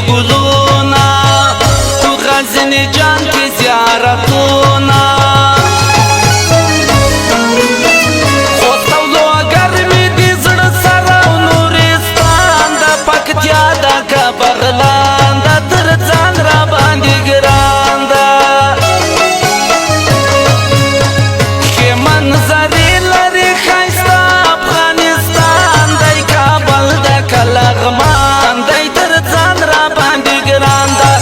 ګلونه په غزني جان کې زیارتونه خوست او لوګر مې د زړه سره او نورستان د پکتیا د کابغلان د تر ځان را باندې ګران ده ښې منظرې لري ښایسته افغانستان دی کابل د کلغمان دی تر ځان را باندې ګران ده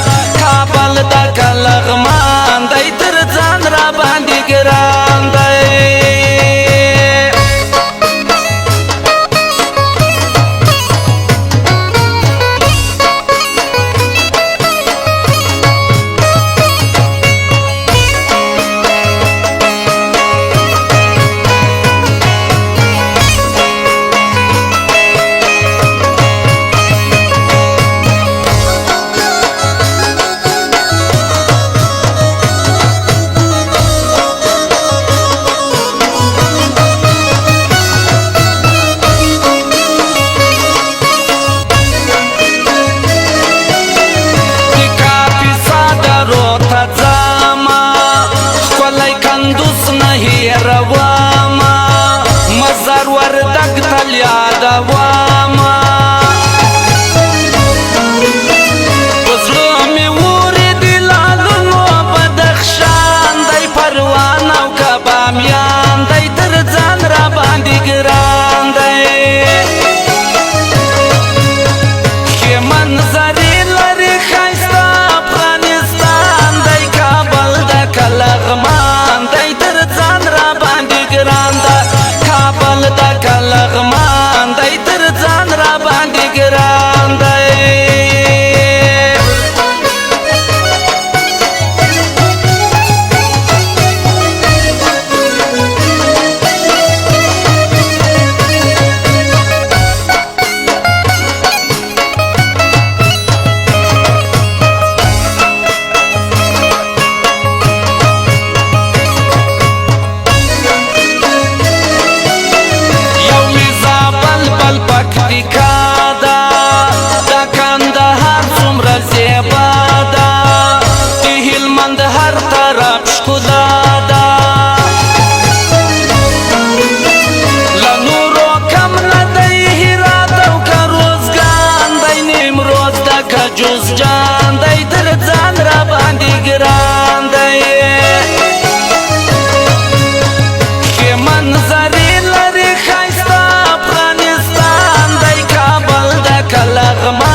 کابل د کلغمان دی تر ځان را باندې ګران دی مزار وردګ تل یادوما په زړه مې اوري د لالونو بدخشان دی پروان او که بامیان دی تر ځان را باندې ګران دی ښې منظرې لري ښایسته افغانستان دی کابل د کلغمان دی تر ځان را باندې ګران ده کابل د کلغمان دی تر ځان را باندې ګران دی جوزجان دی تر ځان را باندې ګران دی ښې منظرې لري ښایسته افغانستان دی کابل د کلغمان